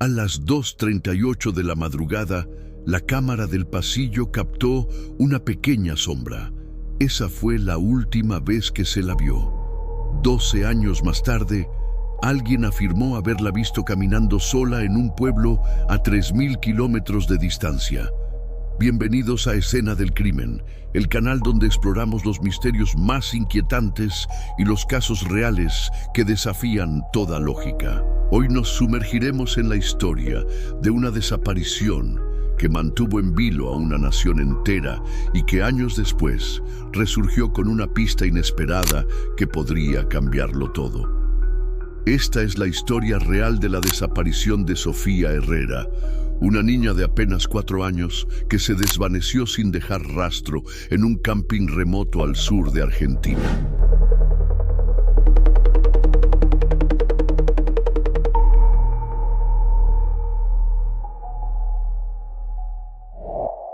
A las 2:38 de la madrugada, la cámara del pasillo captó una pequeña sombra. Esa fue la última vez que se la vio. 12 años más tarde, alguien afirmó haberla visto caminando sola en un pueblo a 3.000 kilómetros de distancia. Bienvenidos a Escena del Crimen, el canal donde exploramos los misterios más inquietantes y los casos reales que desafían toda lógica. Hoy nos sumergiremos en la historia de una desaparición que mantuvo en vilo a una nación entera y que años después resurgió con una pista inesperada que podría cambiarlo todo. Esta es la historia real de la desaparición de Sofía Herrera, una niña de apenas 4 años que se desvaneció sin dejar rastro en un camping remoto al sur de Argentina.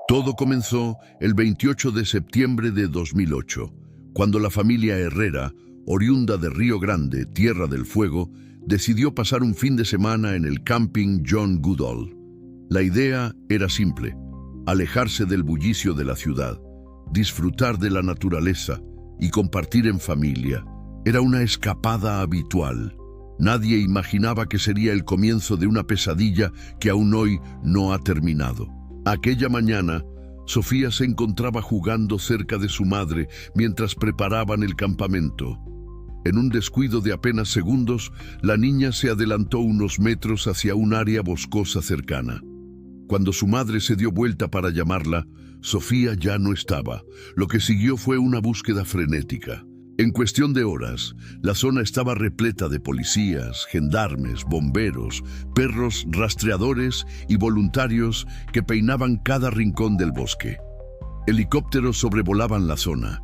Todo comenzó el 28 de septiembre de 2008, cuando la familia Herrera, oriunda de Río Grande, Tierra del Fuego, decidió pasar un fin de semana en el camping John Goodall. La idea era simple: alejarse del bullicio de la ciudad, disfrutar de la naturaleza y compartir en familia. Era una escapada habitual. Nadie imaginaba que sería el comienzo de una pesadilla que aún hoy no ha terminado. Aquella mañana, Sofía se encontraba jugando cerca de su madre mientras preparaban el campamento. En un descuido de apenas segundos, la niña se adelantó unos metros hacia un área boscosa cercana. Cuando su madre se dio vuelta para llamarla, Sofía ya no estaba. Lo que siguió fue una búsqueda frenética. En cuestión de horas, la zona estaba repleta de policías, gendarmes, bomberos, perros rastreadores y voluntarios que peinaban cada rincón del bosque. Helicópteros sobrevolaban la zona.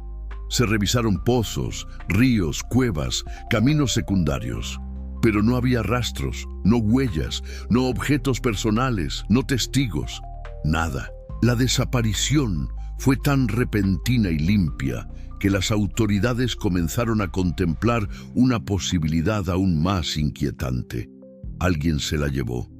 Se revisaron pozos, ríos, cuevas, caminos secundarios. Pero no había rastros, no huellas, no objetos personales, no testigos. Nada. La desaparición fue tan repentina y limpia que las autoridades comenzaron a contemplar una posibilidad aún más inquietante. Alguien se la llevó.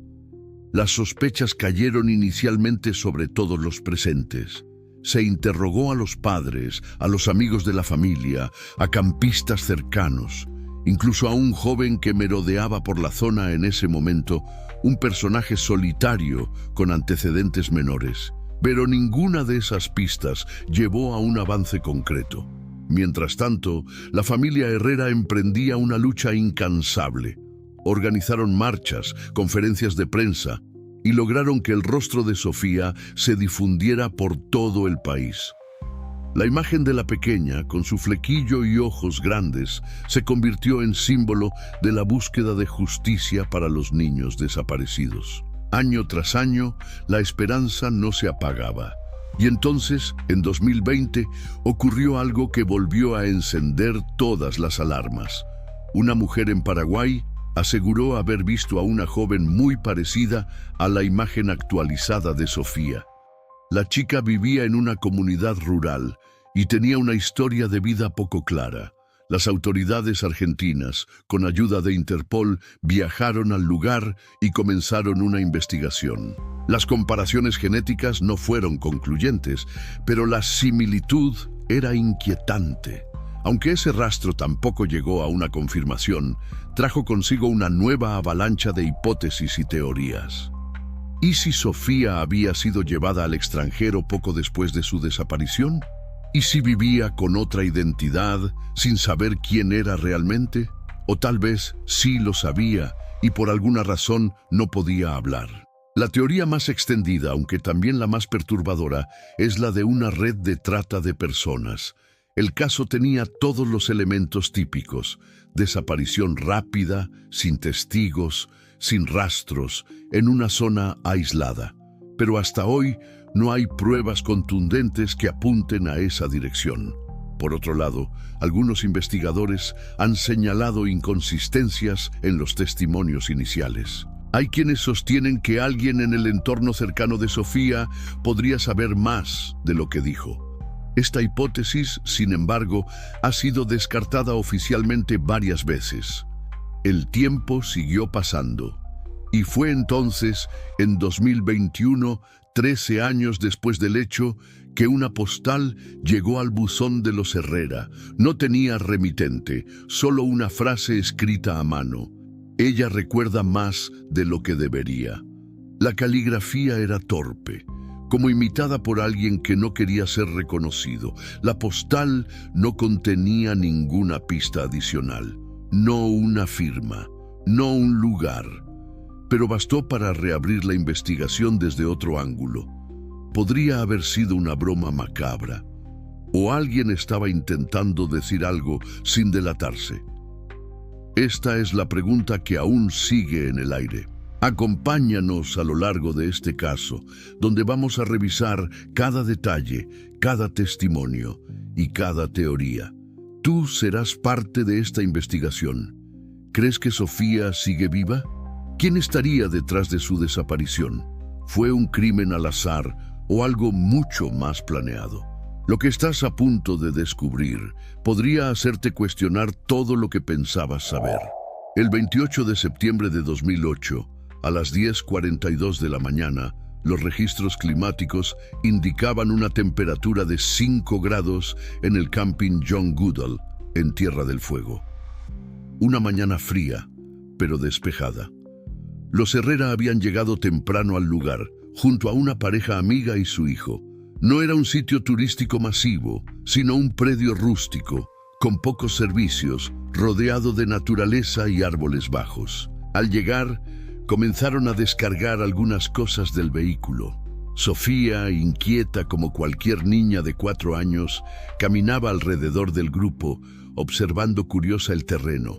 Las sospechas cayeron inicialmente sobre todos los presentes. Se interrogó a los padres, a los amigos de la familia, a campistas cercanos, incluso a un joven que merodeaba por la zona en ese momento, un personaje solitario con antecedentes menores. Pero ninguna de esas pistas llevó a un avance concreto. Mientras tanto, la familia Herrera emprendía una lucha incansable. Organizaron marchas, conferencias de prensa y lograron que el rostro de Sofía se difundiera por todo el país. La imagen de la pequeña, con su flequillo y ojos grandes, se convirtió en símbolo de la búsqueda de justicia para los niños desaparecidos. Año tras año, la esperanza no se apagaba. Y entonces, en 2020, ocurrió algo que volvió a encender todas las alarmas. Una mujer en Paraguay aseguró haber visto a una joven muy parecida a la imagen actualizada de Sofía. La chica vivía en una comunidad rural y tenía una historia de vida poco clara. Las autoridades argentinas, con ayuda de Interpol, viajaron al lugar y comenzaron una investigación. Las comparaciones genéticas no fueron concluyentes, pero la similitud era inquietante. Aunque ese rastro tampoco llegó a una confirmación, trajo consigo una nueva avalancha de hipótesis y teorías. ¿Y si Sofía había sido llevada al extranjero poco después de su desaparición? ¿Y si vivía con otra identidad, sin saber quién era realmente? O tal vez sí lo sabía y por alguna razón no podía hablar. La teoría más extendida, aunque también la más perturbadora, es la de una red de trata de personas. El caso tenía todos los elementos típicos: desaparición rápida, sin testigos, sin rastros, en una zona aislada. Pero hasta hoy no hay pruebas contundentes que apunten a esa dirección. Por otro lado, algunos investigadores han señalado inconsistencias en los testimonios iniciales. Hay quienes sostienen que alguien en el entorno cercano de Sofía podría saber más de lo que dijo. Esta hipótesis, sin embargo, ha sido descartada oficialmente varias veces. El tiempo siguió pasando Y fue entonces, en 2021, 13 años después del hecho, que una postal llegó al buzón de los Herrera. No tenía remitente, solo una frase escrita a mano. Ella recuerda más de lo que debería. La caligrafía era torpe, como imitada por alguien que no quería ser reconocido. La postal no contenía ninguna pista adicional, no una firma, no un lugar, pero bastó para reabrir la investigación desde otro ángulo. Podría haber sido una broma macabra, o alguien estaba intentando decir algo sin delatarse. Esta es la pregunta que aún sigue en el aire. Acompáñanos a lo largo de este caso, donde vamos a revisar cada detalle, cada testimonio y cada teoría. Tú serás parte de esta investigación. ¿Crees que Sofía sigue viva? ¿Quién estaría detrás de su desaparición? ¿Fue un crimen al azar o algo mucho más planeado? Lo que estás a punto de descubrir podría hacerte cuestionar todo lo que pensabas saber. El 28 de septiembre de 2008, a las 10:42 de la mañana, los registros climáticos indicaban una temperatura de 5 grados en el camping John Goodall, en Tierra del Fuego. Una mañana fría, pero despejada. Los Herrera habían llegado temprano al lugar, junto a una pareja amiga y su hijo. No era un sitio turístico masivo, sino un predio rústico, con pocos servicios, rodeado de naturaleza y árboles bajos. Al llegar, comenzaron a descargar algunas cosas del vehículo. Sofía, inquieta como cualquier niña de 4 años, caminaba alrededor del grupo, observando curiosa el terreno.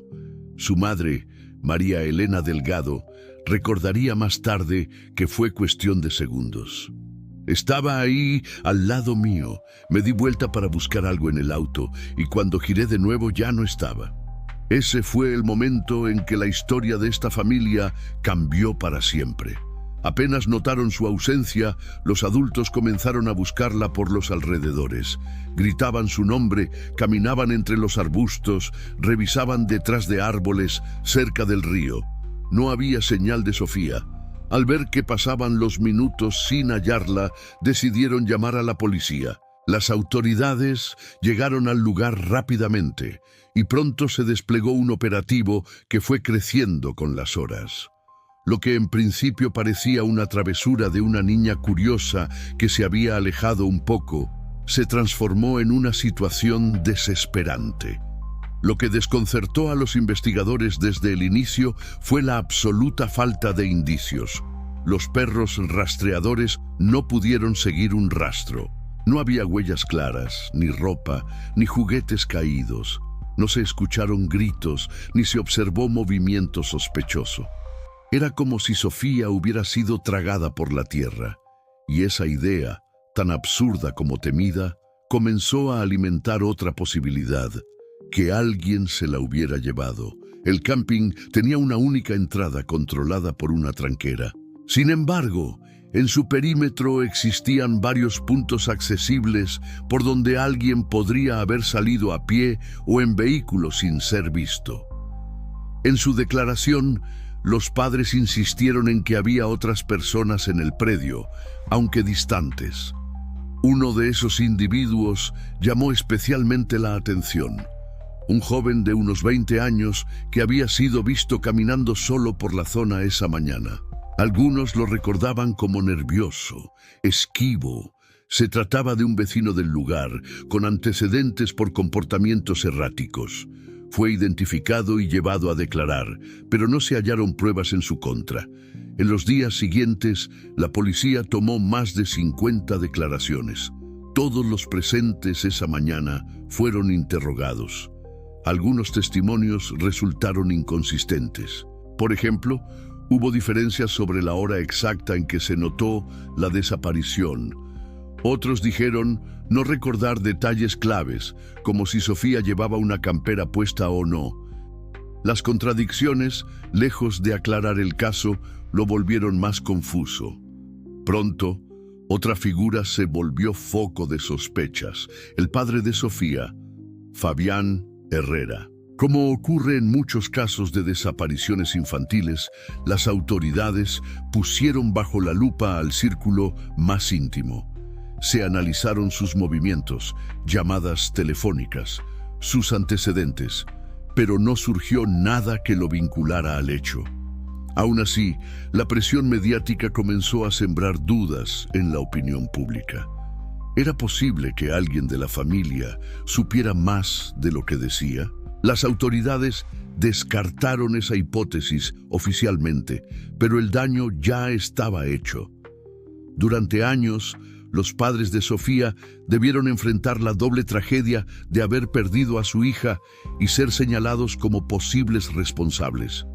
Su madre, María Elena Delgado, recordaría más tarde que fue cuestión de segundos. Estaba ahí, al lado mío. Me di vuelta para buscar algo en el auto y cuando giré de nuevo ya no estaba. Ese fue el momento en que la historia de esta familia cambió para siempre. Apenas notaron su ausencia, los adultos comenzaron a buscarla por los alrededores. Gritaban su nombre, caminaban entre los arbustos, revisaban detrás de árboles, cerca del río. No había señal de Sofía. Al ver que pasaban los minutos sin hallarla, decidieron llamar a la policía. Las autoridades llegaron al lugar rápidamente y pronto se desplegó un operativo que fue creciendo con las horas. Lo que en principio parecía una travesura de una niña curiosa que se había alejado un poco, se transformó en una situación desesperante. Lo que desconcertó a los investigadores desde el inicio fue la absoluta falta de indicios. Los perros rastreadores no pudieron seguir un rastro. No había huellas claras, ni ropa, ni juguetes caídos. No se escucharon gritos, ni se observó movimiento sospechoso. Era como si Sofía hubiera sido tragada por la tierra. Y esa idea, tan absurda como temida, comenzó a alimentar otra posibilidad: que alguien se la hubiera llevado. El camping tenía una única entrada controlada por una tranquera. Sin embargo, en su perímetro existían varios puntos accesibles por donde alguien podría haber salido a pie o en vehículo sin ser visto. En su declaración, los padres insistieron en que había otras personas en el predio, aunque distantes. Uno de esos individuos llamó especialmente la atención. Un joven de unos 20 años que había sido visto caminando solo por la zona esa mañana. Algunos lo recordaban como nervioso, esquivo. Se trataba de un vecino del lugar, con antecedentes por comportamientos erráticos. Fue identificado y llevado a declarar, pero no se hallaron pruebas en su contra. En los días siguientes, la policía tomó más de 50 declaraciones. Todos los presentes esa mañana fueron interrogados. Algunos testimonios resultaron inconsistentes. Por ejemplo, hubo diferencias sobre la hora exacta en que se notó la desaparición. Otros dijeron no recordar detalles claves, como si Sofía llevaba una campera puesta o no. Las contradicciones, lejos de aclarar el caso, lo volvieron más confuso. Pronto, otra figura se volvió foco de sospechas: el padre de Sofía, Fabián Herrera. Como ocurre en muchos casos de desapariciones infantiles, las autoridades pusieron bajo la lupa al círculo más íntimo. Se analizaron sus movimientos, llamadas telefónicas, sus antecedentes, pero no surgió nada que lo vinculara al hecho. Aún así, la presión mediática comenzó a sembrar dudas en la opinión pública. ¿Era posible que alguien de la familia supiera más de lo que decía? Las autoridades descartaron esa hipótesis oficialmente, pero el daño ya estaba hecho. Durante años, los padres de Sofía debieron enfrentar la doble tragedia de haber perdido a su hija y ser señalados como posibles responsables.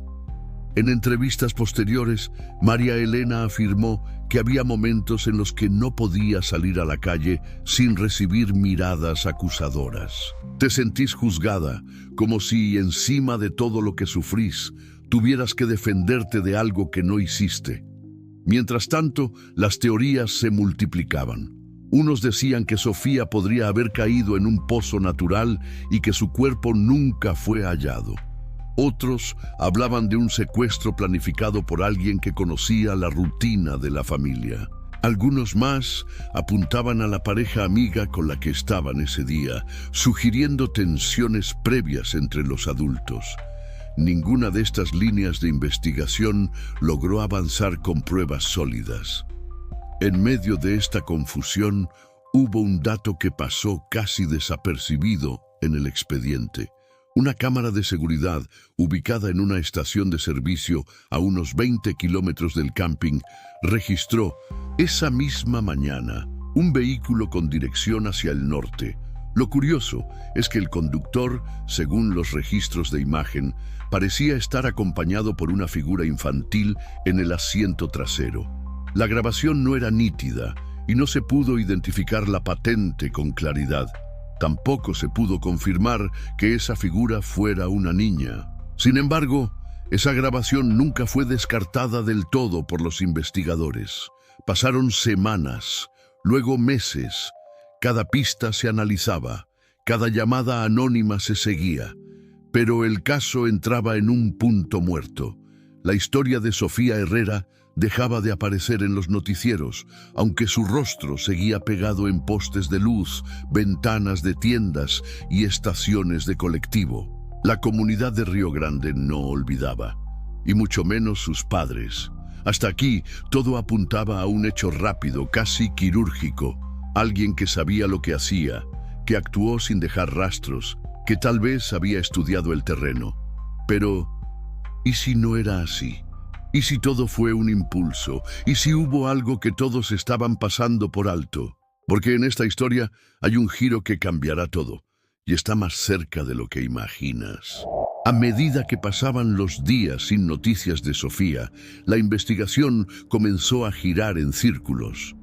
En entrevistas posteriores, María Elena afirmó que había momentos en los que no podía salir a la calle sin recibir miradas acusadoras. Te sentís juzgada, como si encima de todo lo que sufrís, tuvieras que defenderte de algo que no hiciste. Mientras tanto, las teorías se multiplicaban. Unos decían que Sofía podría haber caído en un pozo natural y que su cuerpo nunca fue hallado. Otros hablaban de un secuestro planificado por alguien que conocía la rutina de la familia. Algunos más apuntaban a la pareja amiga con la que estaban ese día, sugiriendo tensiones previas entre los adultos. Ninguna de estas líneas de investigación logró avanzar con pruebas sólidas. En medio de esta confusión, hubo un dato que pasó casi desapercibido en el expediente. Una cámara de seguridad, ubicada en una estación de servicio a unos 20 kilómetros del camping, registró esa misma mañana un vehículo con dirección hacia el norte. Lo curioso es que el conductor, según los registros de imagen, parecía estar acompañado por una figura infantil en el asiento trasero. La grabación no era nítida y no se pudo identificar la patente con claridad. Tampoco se pudo confirmar que esa figura fuera una niña. Sin embargo, esa grabación nunca fue descartada del todo por los investigadores. Pasaron semanas, luego meses. Cada pista se analizaba, cada llamada anónima se seguía. Pero el caso entraba en un punto muerto. La historia de Sofía Herrera dejaba de aparecer en los noticieros, aunque su rostro seguía pegado en postes de luz, ventanas de tiendas y estaciones de colectivo. La comunidad de Río Grande no olvidaba, y mucho menos sus padres. Hasta aquí, todo apuntaba a un hecho rápido, casi quirúrgico. Alguien que sabía lo que hacía, que actuó sin dejar rastros, que tal vez había estudiado el terreno. Pero, ¿y si no era así? ¿Y si todo fue un impulso? ¿Y si hubo algo que todos estaban pasando por alto? Porque en esta historia hay un giro que cambiará todo, y está más cerca de lo que imaginas. A medida que pasaban los días sin noticias de Sofía, la investigación comenzó a girar en círculos.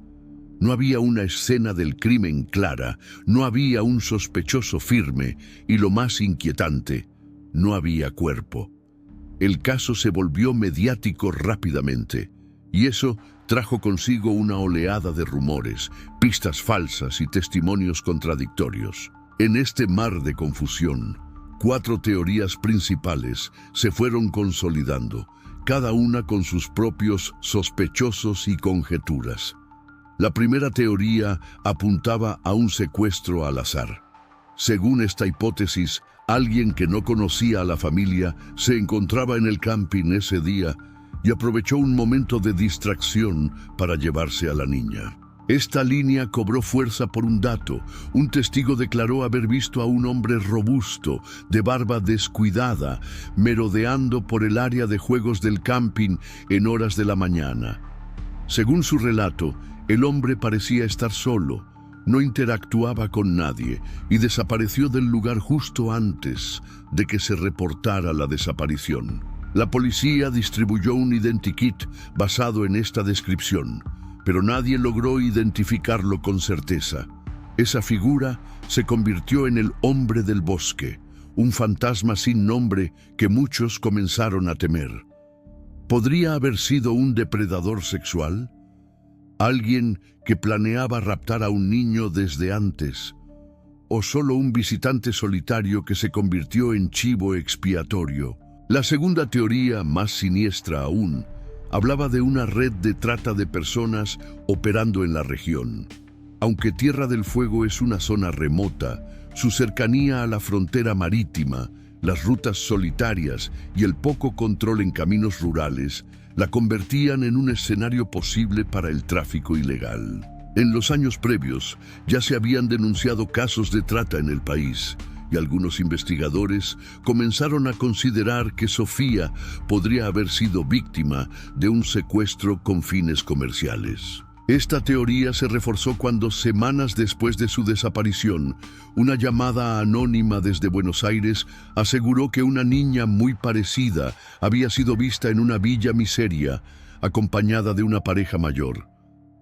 No había una escena del crimen clara, no había un sospechoso firme, y lo más inquietante, no había cuerpo. El caso se volvió mediático rápidamente, y eso trajo consigo una oleada de rumores, pistas falsas y testimonios contradictorios. En este mar de confusión, 4 teorías principales se fueron consolidando, cada una con sus propios sospechosos y conjeturas. La primera teoría apuntaba a un secuestro al azar. Según esta hipótesis, alguien que no conocía a la familia se encontraba en el camping ese día y aprovechó un momento de distracción para llevarse a la niña. Esta línea cobró fuerza por un dato. Un testigo declaró haber visto a un hombre robusto, de barba descuidada, merodeando por el área de juegos del camping en horas de la mañana. Según su relato, el hombre parecía estar solo, no interactuaba con nadie y desapareció del lugar justo antes de que se reportara la desaparición. La policía distribuyó un identikit basado en esta descripción, pero nadie logró identificarlo con certeza. Esa figura se convirtió en el hombre del bosque, un fantasma sin nombre que muchos comenzaron a temer. ¿Podría haber sido un depredador sexual? ¿Alguien que planeaba raptar a un niño desde antes? o solo un visitante solitario que se convirtió en chivo expiatorio. La segunda teoría, más siniestra aún, hablaba de una red de trata de personas operando en la región. Aunque Tierra del Fuego es una zona remota, su cercanía a la frontera marítima, las rutas solitarias y el poco control en caminos rurales la convertían en un escenario posible para el tráfico ilegal. En los años previos ya se habían denunciado casos de trata en el país y algunos investigadores comenzaron a considerar que Sofía podría haber sido víctima de un secuestro con fines comerciales. Esta teoría se reforzó cuando, semanas después de su desaparición, una llamada anónima desde Buenos Aires aseguró que una niña muy parecida había sido vista en una villa miseria, acompañada de una pareja mayor.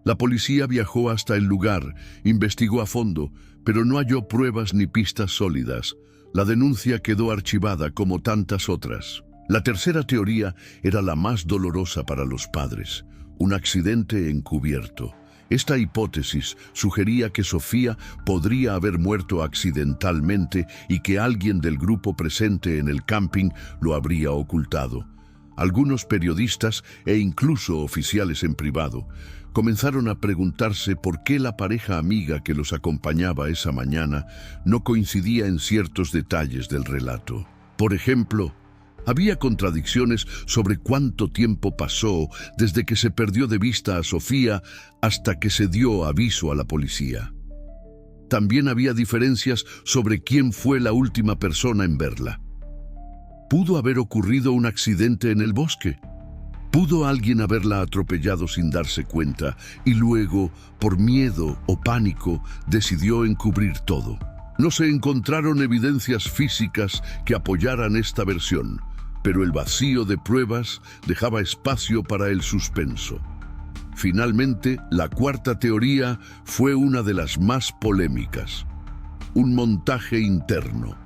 La policía viajó hasta el lugar, investigó a fondo, pero no halló pruebas ni pistas sólidas. La denuncia quedó archivada como tantas otras. La tercera teoría era la más dolorosa para los padres: un accidente encubierto. Esta hipótesis sugería que Sofía podría haber muerto accidentalmente y que alguien del grupo presente en el camping lo habría ocultado. Algunos periodistas e incluso oficiales en privado comenzaron a preguntarse por qué la pareja amiga que los acompañaba esa mañana no coincidía en ciertos detalles del relato. Por ejemplo, había contradicciones sobre cuánto tiempo pasó desde que se perdió de vista a Sofía hasta que se dio aviso a la policía. También había diferencias sobre quién fue la última persona en verla. ¿Pudo haber ocurrido un accidente en el bosque? ¿Pudo alguien haberla atropellado sin darse cuenta y luego, por miedo o pánico, decidió encubrir todo? No se encontraron evidencias físicas que apoyaran esta versión, pero el vacío de pruebas dejaba espacio para el suspenso. Finalmente, la cuarta teoría fue una de las más polémicas: un montaje interno.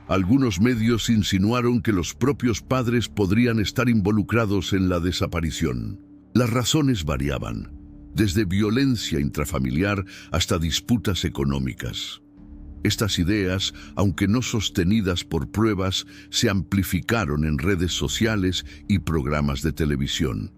Algunos medios insinuaron que los propios padres podrían estar involucrados en la desaparición. Las razones variaban, desde violencia intrafamiliar hasta disputas económicas. Estas ideas, aunque no sostenidas por pruebas, se amplificaron en redes sociales y programas de televisión.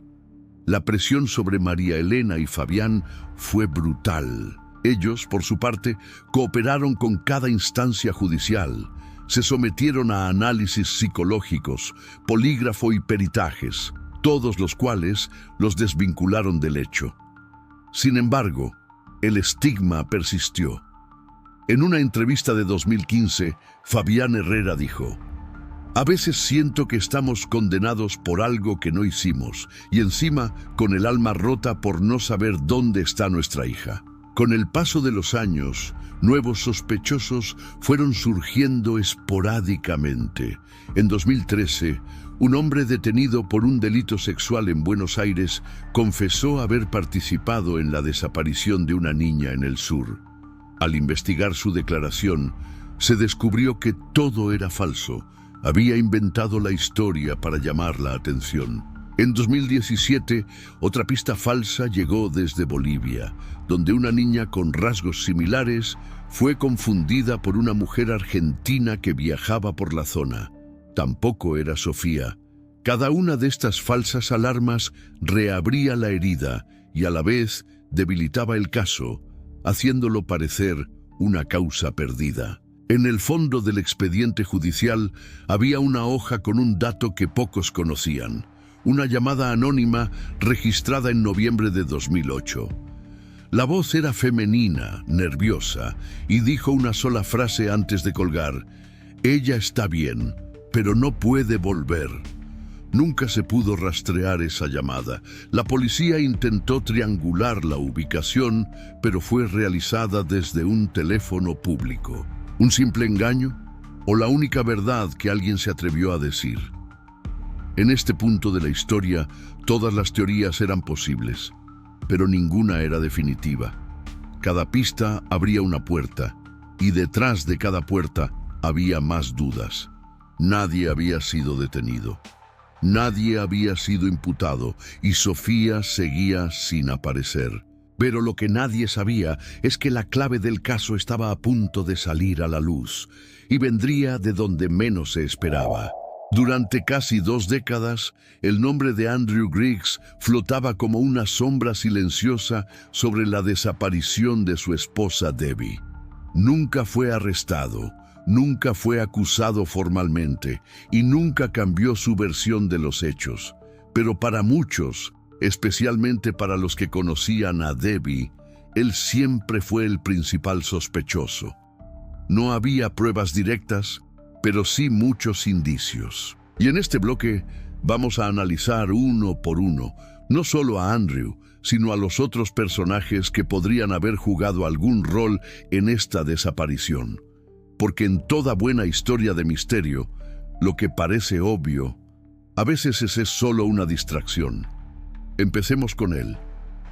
La presión sobre María Elena y Fabián fue brutal. Ellos, por su parte, cooperaron con cada instancia judicial. Se sometieron a análisis psicológicos, polígrafo y peritajes, todos los cuales los desvincularon del hecho. Sin embargo, el estigma persistió. En una entrevista de 2015, Fabián Herrera dijo: "A veces siento que estamos condenados por algo que no hicimos y encima con el alma rota por no saber dónde está nuestra hija". Con el paso de los años, nuevos sospechosos fueron surgiendo esporádicamente. En 2013, un hombre detenido por un delito sexual en Buenos Aires confesó haber participado en la desaparición de una niña en el sur. Al investigar su declaración, se descubrió que todo era falso. Había inventado la historia para llamar la atención. En 2017, otra pista falsa llegó desde Bolivia, donde una niña con rasgos similares fue confundida por una mujer argentina que viajaba por la zona. Tampoco era Sofía. Cada una de estas falsas alarmas reabría la herida y a la vez debilitaba el caso, haciéndolo parecer una causa perdida. En el fondo del expediente judicial había una hoja con un dato que pocos conocían: una llamada anónima registrada en noviembre de 2008. La voz era femenina, nerviosa, y dijo una sola frase antes de colgar: "Ella está bien, pero no puede volver". Nunca se pudo rastrear esa llamada. La policía intentó triangular la ubicación, pero fue realizada desde un teléfono público. ¿Un simple engaño? ¿O la única verdad que alguien se atrevió a decir? En este punto de la historia, todas las teorías eran posibles, pero ninguna era definitiva. Cada pista abría una puerta, y detrás de cada puerta había más dudas. Nadie había sido detenido. Nadie había sido imputado, y Sofía seguía sin aparecer. Pero lo que nadie sabía es que la clave del caso estaba a punto de salir a la luz, y vendría de donde menos se esperaba. Durante casi 2 décadas, el nombre de Andrew Griggs flotaba como una sombra silenciosa sobre la desaparición de su esposa Debbie. Nunca fue arrestado, nunca fue acusado formalmente y nunca cambió su versión de los hechos. Pero para muchos, especialmente para los que conocían a Debbie, él siempre fue el principal sospechoso. No había pruebas directas, pero sí muchos indicios. Y en este bloque vamos a analizar uno por uno, no solo a Andrew, sino a los otros personajes que podrían haber jugado algún rol en esta desaparición. Porque en toda buena historia de misterio, lo que parece obvio, a veces es solo una distracción. Empecemos con él.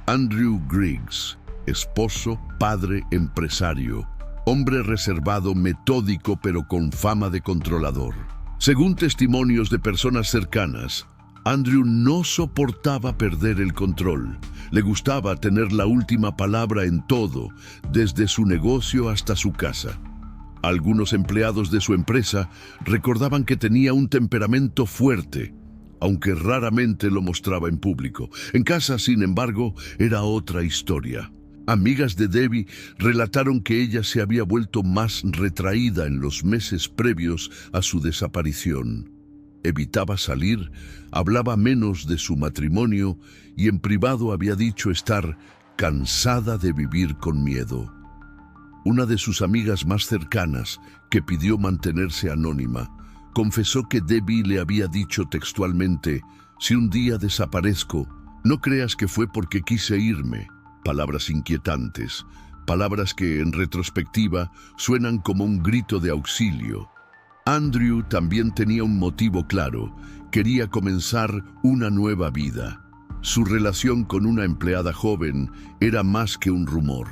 Andrew Griggs, esposo, padre, empresario, hombre reservado, metódico, pero con fama de controlador. Según testimonios de personas cercanas, Andrew no soportaba perder el control. Le gustaba tener la última palabra en todo, desde su negocio hasta su casa. Algunos empleados de su empresa recordaban que tenía un temperamento fuerte, aunque raramente lo mostraba en público. En casa, sin embargo, era otra historia. Amigas de Debbie relataron que ella se había vuelto más retraída en los meses previos a su desaparición. Evitaba salir, hablaba menos de su matrimonio y en privado había dicho estar cansada de vivir con miedo. Una de sus amigas más cercanas, que pidió mantenerse anónima, confesó que Debbie le había dicho textualmente: «Si un día desaparezco, no creas que fue porque quise irme». Palabras inquietantes, palabras que en retrospectiva suenan como un grito de auxilio. Andrew también tenía un motivo claro: quería comenzar una nueva vida. Su relación con una empleada joven era más que un rumor.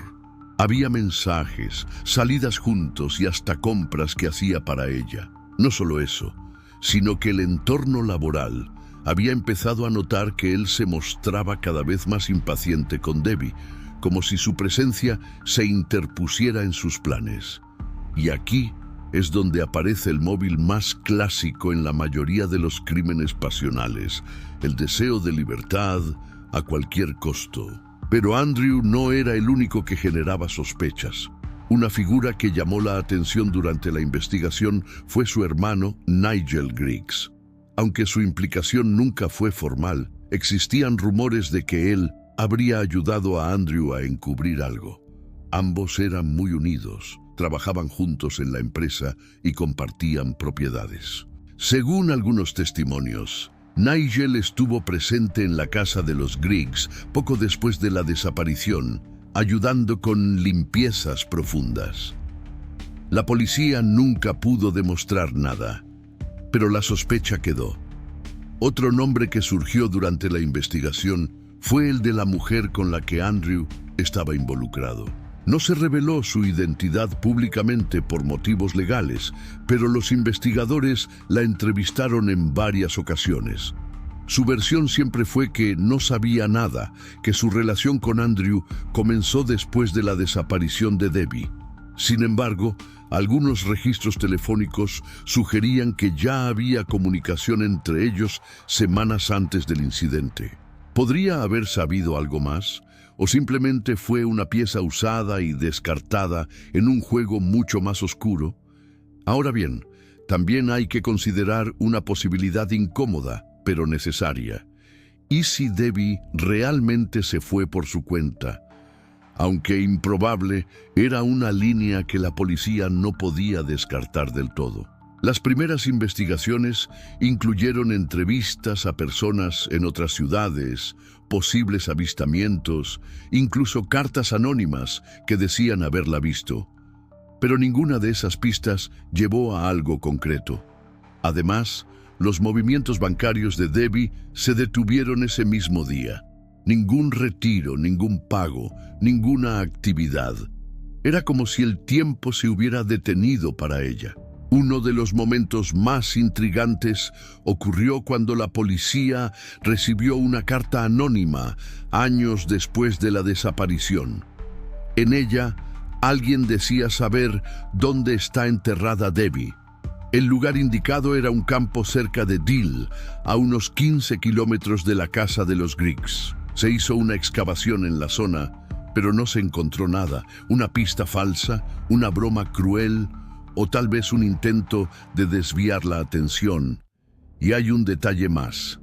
Había mensajes, salidas juntos y hasta compras que hacía para ella. No solo eso, sino que el entorno laboral había empezado a notar que él se mostraba cada vez más impaciente con Debbie, como si su presencia se interpusiera en sus planes. Y aquí es donde aparece el móvil más clásico en la mayoría de los crímenes pasionales: el deseo de libertad a cualquier costo. Pero Andrew no era el único que generaba sospechas. Una figura que llamó la atención durante la investigación fue su hermano Nigel Griggs. Aunque su implicación nunca fue formal, existían rumores de que él habría ayudado a Andrew a encubrir algo. Ambos eran muy unidos, trabajaban juntos en la empresa y compartían propiedades. Según algunos testimonios, Nigel estuvo presente en la casa de los Griggs poco después de la desaparición, ayudando con limpiezas profundas. La policía nunca pudo demostrar nada, pero la sospecha quedó. Otro nombre que surgió durante la investigación fue el de la mujer con la que Andrew estaba involucrado. No se reveló su identidad públicamente por motivos legales, pero los investigadores la entrevistaron en varias ocasiones. Su versión siempre fue que no sabía nada, que su relación con Andrew comenzó después de la desaparición de Debbie. Sin embargo, algunos registros telefónicos sugerían que ya había comunicación entre ellos semanas antes del incidente. ¿Podría haber sabido algo más? ¿O simplemente fue una pieza usada y descartada en un juego mucho más oscuro? Ahora bien, también hay que considerar una posibilidad incómoda, pero necesaria. ¿Y si Debbie realmente se fue por su cuenta? Aunque improbable, era una línea que la policía no podía descartar del todo. Las primeras investigaciones incluyeron entrevistas a personas en otras ciudades, posibles avistamientos, incluso cartas anónimas que decían haberla visto. Pero ninguna de esas pistas llevó a algo concreto. Además, los movimientos bancarios de Debbie se detuvieron ese mismo día. Ningún retiro, ningún pago, ninguna actividad. Era como si el tiempo se hubiera detenido para ella. Uno de los momentos más intrigantes ocurrió cuando la policía recibió una carta anónima años después de la desaparición. En ella, alguien decía saber dónde está enterrada Debbie. El lugar indicado era un campo cerca de Deal, a unos 15 kilómetros de la casa de los Griggs. Se hizo una excavación en la zona, pero no se encontró nada. Una pista falsa, una broma cruel, o tal vez un intento de desviar la atención. Y hay un detalle más.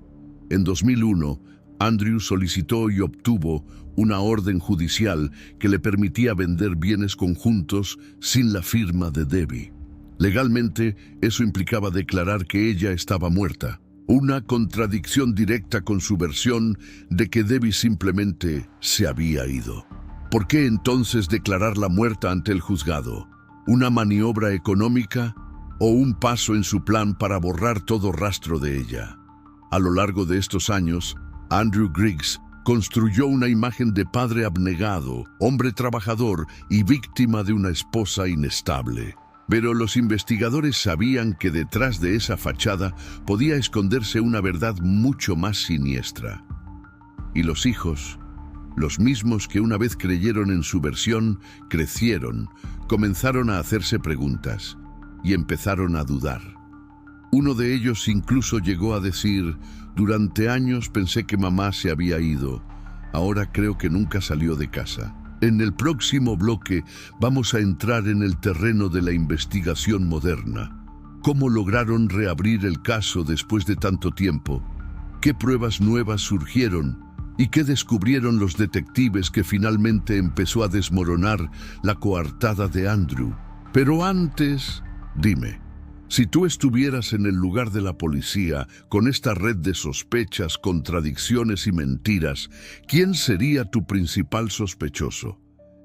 En 2001, Andrew solicitó y obtuvo una orden judicial que le permitía vender bienes conjuntos sin la firma de Debbie. Legalmente, eso implicaba declarar que ella estaba muerta. Una contradicción directa con su versión de que Debbie simplemente se había ido. ¿Por qué entonces declararla muerta ante el juzgado? ¿Una maniobra económica o un paso en su plan para borrar todo rastro de ella? A lo largo de estos años, Andrew Griggs construyó una imagen de padre abnegado, hombre trabajador y víctima de una esposa inestable. Pero los investigadores sabían que detrás de esa fachada podía esconderse una verdad mucho más siniestra. Y los hijos, los mismos que una vez creyeron en su versión, crecieron, comenzaron a hacerse preguntas y empezaron a dudar. Uno de ellos incluso llegó a decir: durante años pensé que mamá se había ido, ahora creo que nunca salió de casa. En el próximo bloque vamos a entrar en el terreno de la investigación moderna. ¿Cómo lograron reabrir el caso después de tanto tiempo? ¿Qué pruebas nuevas surgieron? ¿Y qué descubrieron los detectives que finalmente empezó a desmoronar la coartada de Andrew? Pero antes, dime, si tú estuvieras en el lugar de la policía, con esta red de sospechas, contradicciones y mentiras, ¿quién sería tu principal sospechoso?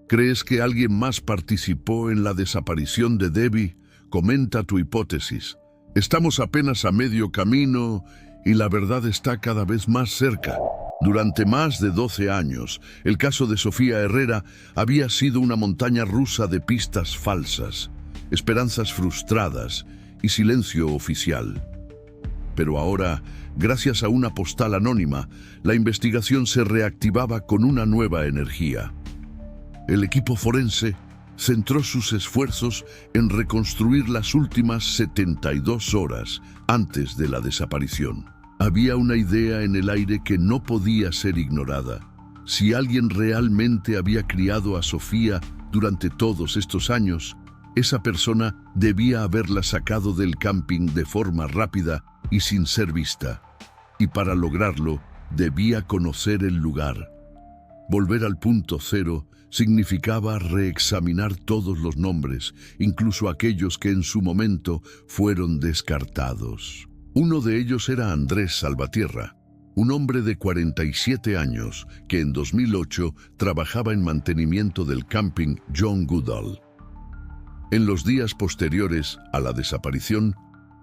¿Crees que alguien más participó en la desaparición de Debbie? Comenta tu hipótesis. Estamos apenas a medio camino y la verdad está cada vez más cerca. Durante más de 12 años, el caso de Sofía Herrera había sido una montaña rusa de pistas falsas, esperanzas frustradas y silencio oficial. Pero ahora, gracias a una postal anónima, la investigación se reactivaba con una nueva energía. El equipo forense centró sus esfuerzos en reconstruir las últimas 72 horas antes de la desaparición. Había una idea en el aire que no podía ser ignorada. Si alguien realmente había criado a Sofía durante todos estos años, esa persona debía haberla sacado del camping de forma rápida y sin ser vista. Y para lograrlo, debía conocer el lugar. Volver al punto cero significaba reexaminar todos los nombres, incluso aquellos que en su momento fueron descartados. Uno de ellos era Andrés Salvatierra, un hombre de 47 años que en 2008 trabajaba en mantenimiento del camping John Goodall. En los días posteriores a la desaparición,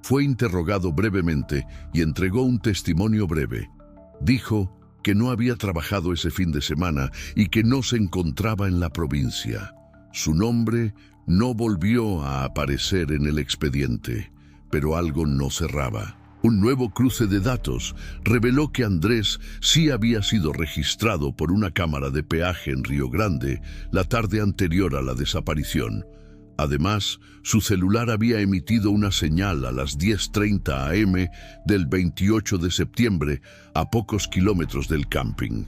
fue interrogado brevemente y entregó un testimonio breve. Dijo que no había trabajado ese fin de semana y que no se encontraba en la provincia. Su nombre no volvió a aparecer en el expediente, pero algo no cerraba. Un nuevo cruce de datos reveló que Andrés sí había sido registrado por una cámara de peaje en Río Grande la tarde anterior a la desaparición. Además, su celular había emitido una señal a las 10:30 am del 28 de septiembre, a pocos kilómetros del camping.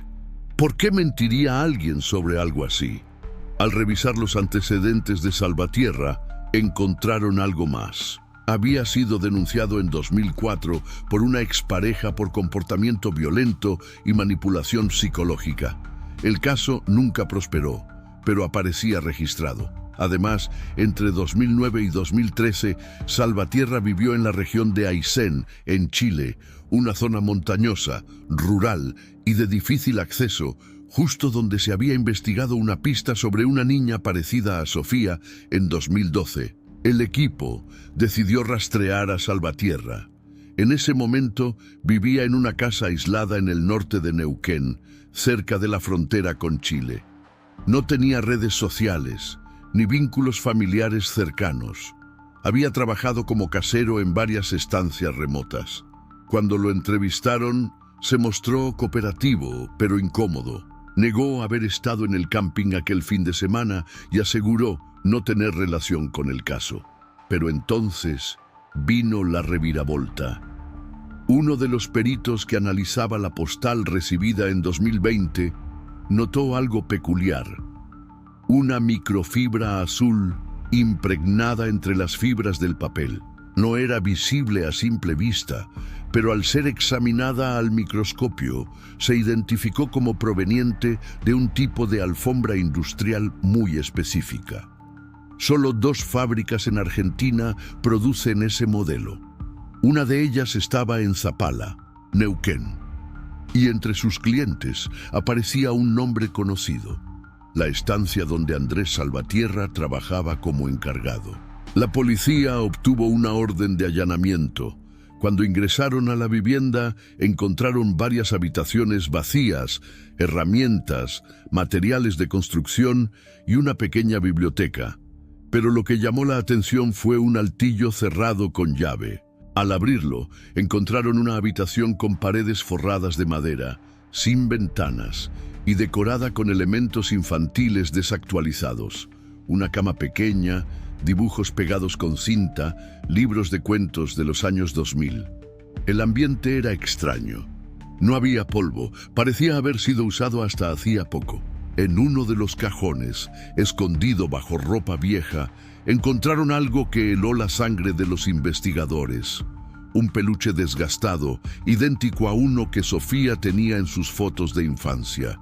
¿Por qué mentiría alguien sobre algo así? Al revisar los antecedentes de Salvatierra, encontraron algo más. Había sido denunciado en 2004 por una expareja por comportamiento violento y manipulación psicológica. El caso nunca prosperó, pero aparecía registrado. Además, entre 2009 y 2013, Salvatierra vivió en la región de Aysén, en Chile, una zona montañosa, rural y de difícil acceso, justo donde se había investigado una pista sobre una niña parecida a Sofía en 2012. El equipo decidió rastrear a Salvatierra. En ese momento vivía en una casa aislada en el norte de Neuquén, cerca de la frontera con Chile. No tenía redes sociales ni vínculos familiares cercanos. Había trabajado como casero en varias estancias remotas. Cuando lo entrevistaron, se mostró cooperativo, pero incómodo. Negó haber estado en el camping aquel fin de semana y aseguró no tener relación con el caso. Pero entonces vino la reviravolta. Uno de los peritos que analizaba la postal recibida en 2020 notó algo peculiar. Una microfibra azul impregnada entre las fibras del papel. No era visible a simple vista, pero al ser examinada al microscopio, se identificó como proveniente de un tipo de alfombra industrial muy específica. Solo 2 fábricas en Argentina producen ese modelo. Una de ellas estaba en Zapala, Neuquén, y entre sus clientes aparecía un nombre conocido: la estancia donde Andrés Salvatierra trabajaba como encargado. La policía obtuvo una orden de allanamiento. Cuando ingresaron a la vivienda, encontraron varias habitaciones vacías, herramientas, materiales de construcción y una pequeña biblioteca. Pero lo que llamó la atención fue un altillo cerrado con llave. Al abrirlo, encontraron una habitación con paredes forradas de madera, sin ventanas, y decorada con elementos infantiles desactualizados. Una cama pequeña, dibujos pegados con cinta, libros de cuentos de los años 2000. El ambiente era extraño. No había polvo, parecía haber sido usado hasta hacía poco. En uno de los cajones, escondido bajo ropa vieja, encontraron algo que heló la sangre de los investigadores. Un peluche desgastado, idéntico a uno que Sofía tenía en sus fotos de infancia.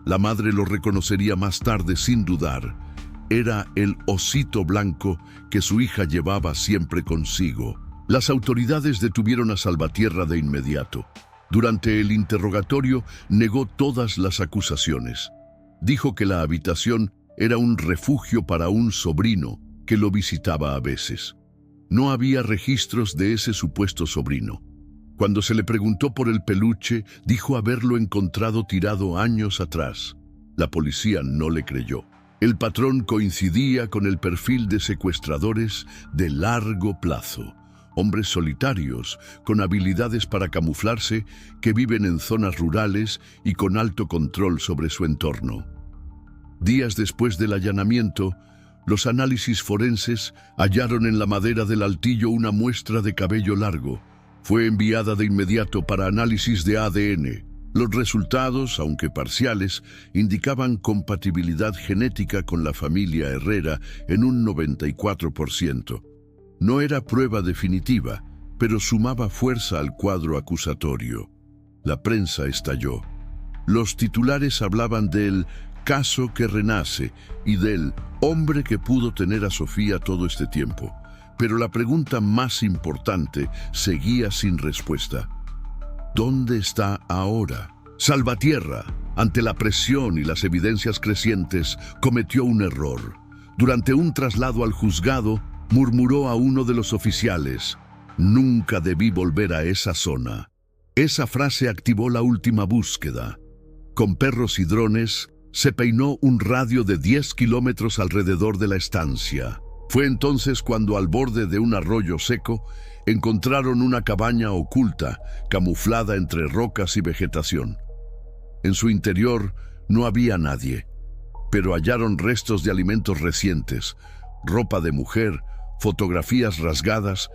La madre lo reconocería más tarde sin dudar. Era el osito blanco que su hija llevaba siempre consigo. Las autoridades detuvieron a Salvatierra de inmediato. Durante el interrogatorio negó todas las acusaciones. Dijo que la habitación era un refugio para un sobrino que lo visitaba a veces. No había registros de ese supuesto sobrino. Cuando se le preguntó por el peluche, dijo haberlo encontrado tirado años atrás. La policía no le creyó. El patrón coincidía con el perfil de secuestradores de largo plazo. Hombres solitarios, con habilidades para camuflarse, que viven en zonas rurales y con alto control sobre su entorno. Días después del allanamiento, los análisis forenses hallaron en la madera del altillo una muestra de cabello largo. Fue enviada de inmediato para análisis de ADN. Los resultados, aunque parciales, indicaban compatibilidad genética con la familia Herrera en un 94%. No era prueba definitiva, pero sumaba fuerza al cuadro acusatorio. La prensa estalló. Los titulares hablaban del caso que renace y del hombre que pudo tener a Sofía todo este tiempo. Pero la pregunta más importante seguía sin respuesta. ¿Dónde está ahora? Salvatierra, ante la presión y las evidencias crecientes, cometió un error. Durante un traslado al juzgado, murmuró a uno de los oficiales: «Nunca debí volver a esa zona». Esa frase activó la última búsqueda. Con perros y drones, se peinó un radio de 10 kilómetros alrededor de la estancia. Fue entonces cuando, al borde de un arroyo seco, encontraron una cabaña oculta, camuflada entre rocas y vegetación. En su interior no había nadie, pero hallaron restos de alimentos recientes, ropa de mujer, fotografías rasgadas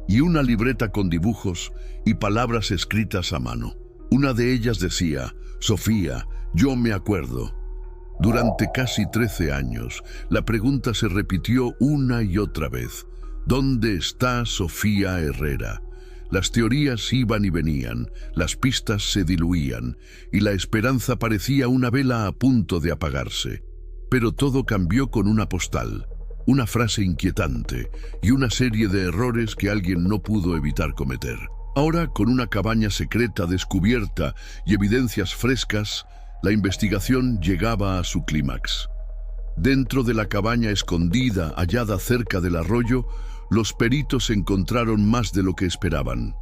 y una libreta con dibujos y palabras escritas a mano. Una de ellas decía: «Sofía, yo me acuerdo». Durante casi 13 años, la pregunta se repitió una y otra vez: ¿dónde está Sofía Herrera? Las teorías iban y venían, las pistas se diluían, y la esperanza parecía una vela a punto de apagarse. Pero todo cambió con una postal, una frase inquietante y una serie de errores que alguien no pudo evitar cometer. Ahora, con una cabaña secreta descubierta y evidencias frescas, la investigación llegaba a su clímax. Dentro de la cabaña escondida, hallada cerca del arroyo, los peritos encontraron más de lo que esperaban.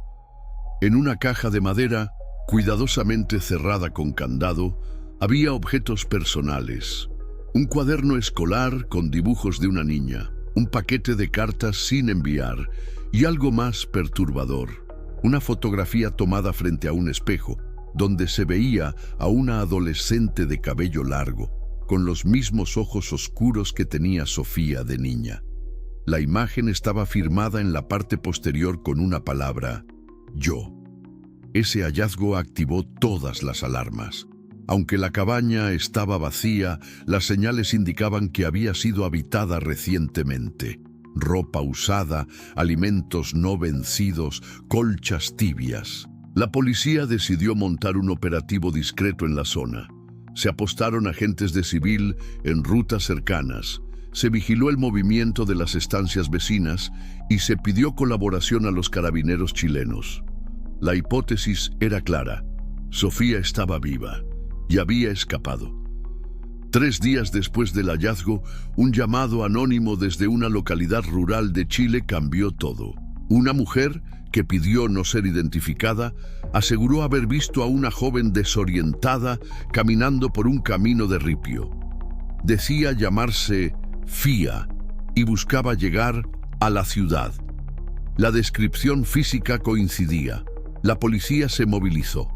En una caja de madera, cuidadosamente cerrada con candado, había objetos personales. Un cuaderno escolar con dibujos de una niña, un paquete de cartas sin enviar y algo más perturbador, una fotografía tomada frente a un espejo, donde se veía a una adolescente de cabello largo, con los mismos ojos oscuros que tenía Sofía de niña. La imagen estaba firmada en la parte posterior con una palabra: yo. Ese hallazgo activó todas las alarmas. Aunque la cabaña estaba vacía, las señales indicaban que había sido habitada recientemente. Ropa usada, alimentos no vencidos, colchas tibias. La policía decidió montar un operativo discreto en la zona. Se apostaron agentes de civil en rutas cercanas. Se vigiló el movimiento de las estancias vecinas y se pidió colaboración a los carabineros chilenos. La hipótesis era clara: Sofía estaba viva y había escapado. 3 días después del hallazgo, un llamado anónimo desde una localidad rural de Chile cambió todo. Una mujer, que pidió no ser identificada, aseguró haber visto a una joven desorientada caminando por un camino de ripio. Decía llamarse Fía y buscaba llegar a la ciudad. La descripción física coincidía. La policía se movilizó.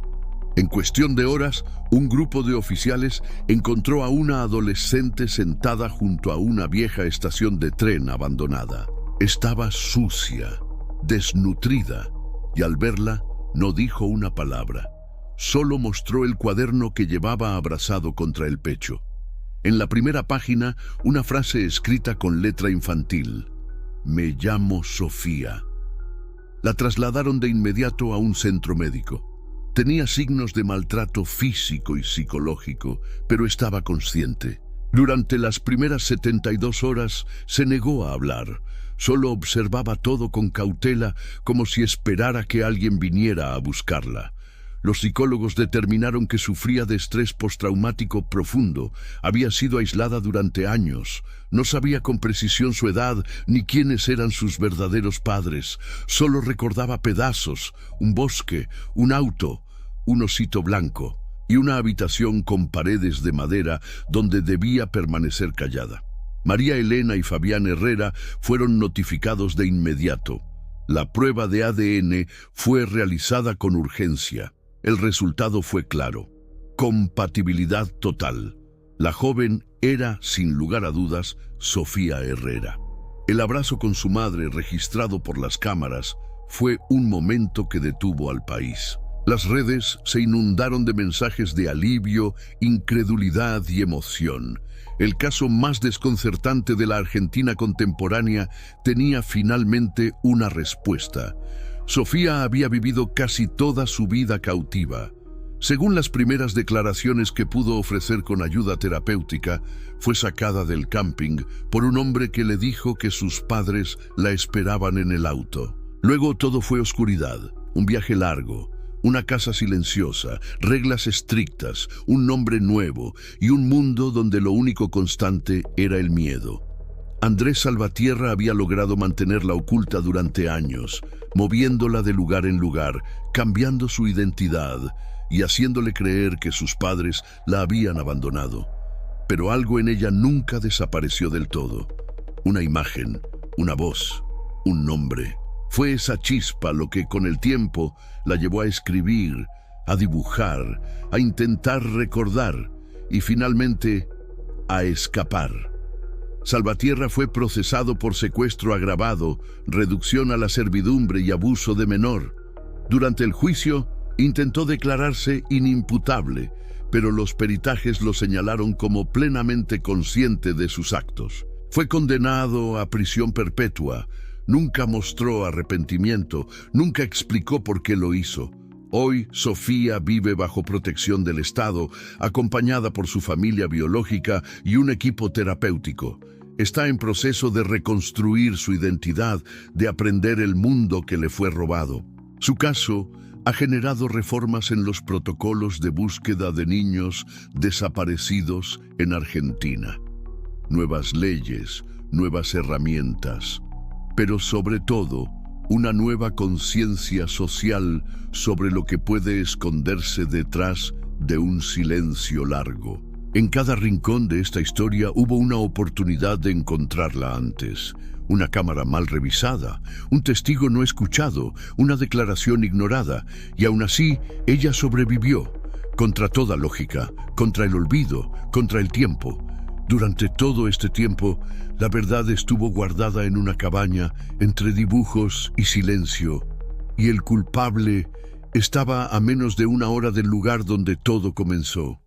En cuestión de horas, un grupo de oficiales encontró a una adolescente sentada junto a una vieja estación de tren abandonada. Estaba sucia, desnutrida, y al verla no dijo una palabra. Solo mostró el cuaderno que llevaba abrazado contra el pecho. En la primera página, una frase escrita con letra infantil: «Me llamo Sofía». La trasladaron de inmediato a un centro médico. Tenía signos de maltrato físico y psicológico, pero estaba consciente. Durante las primeras 72 horas se negó a hablar. Solo observaba todo con cautela, como si esperara que alguien viniera a buscarla. Los psicólogos determinaron que sufría de estrés postraumático profundo. Había sido aislada durante años. No sabía con precisión su edad ni quiénes eran sus verdaderos padres. Solo recordaba pedazos: un bosque, un auto, un osito blanco y una habitación con paredes de madera donde debía permanecer callada. María Elena y Fabián Herrera fueron notificados de inmediato. La prueba de ADN fue realizada con urgencia. El resultado fue claro: compatibilidad total. La joven era, sin lugar a dudas, Sofía Herrera. El abrazo con su madre, registrado por las cámaras, fue un momento que detuvo al país. Las redes se inundaron de mensajes de alivio, incredulidad y emoción. El caso más desconcertante de la Argentina contemporánea tenía finalmente una respuesta. Sofía había vivido casi toda su vida cautiva. Según las primeras declaraciones que pudo ofrecer con ayuda terapéutica, fue sacada del camping por un hombre que le dijo que sus padres la esperaban en el auto. Luego todo fue oscuridad, un viaje largo, una casa silenciosa, reglas estrictas, un nombre nuevo y un mundo donde lo único constante era el miedo. Andrés Salvatierra había logrado mantenerla oculta durante años, moviéndola de lugar en lugar, cambiando su identidad y haciéndole creer que sus padres la habían abandonado. Pero algo en ella nunca desapareció del todo. Una imagen, una voz, un nombre. Fue esa chispa lo que con el tiempo la llevó a escribir, a dibujar, a intentar recordar y finalmente a escapar. Salvatierra fue procesado por secuestro agravado, reducción a la servidumbre y abuso de menor. Durante el juicio, intentó declararse inimputable, pero los peritajes lo señalaron como plenamente consciente de sus actos. Fue condenado a prisión perpetua. Nunca mostró arrepentimiento, nunca explicó por qué lo hizo. Hoy, Sofía vive bajo protección del Estado, acompañada por su familia biológica y un equipo terapéutico. Está en proceso de reconstruir su identidad, de aprender el mundo que le fue robado. Su caso ha generado reformas en los protocolos de búsqueda de niños desaparecidos en Argentina. Nuevas leyes, nuevas herramientas, pero sobre todo, una nueva conciencia social sobre lo que puede esconderse detrás de un silencio largo. En cada rincón de esta historia hubo una oportunidad de encontrarla antes. Una cámara mal revisada, un testigo no escuchado, una declaración ignorada, y aún así ella sobrevivió, contra toda lógica, contra el olvido, contra el tiempo. Durante todo este tiempo, la verdad estuvo guardada en una cabaña entre dibujos y silencio, y el culpable estaba a menos de una hora del lugar donde todo comenzó.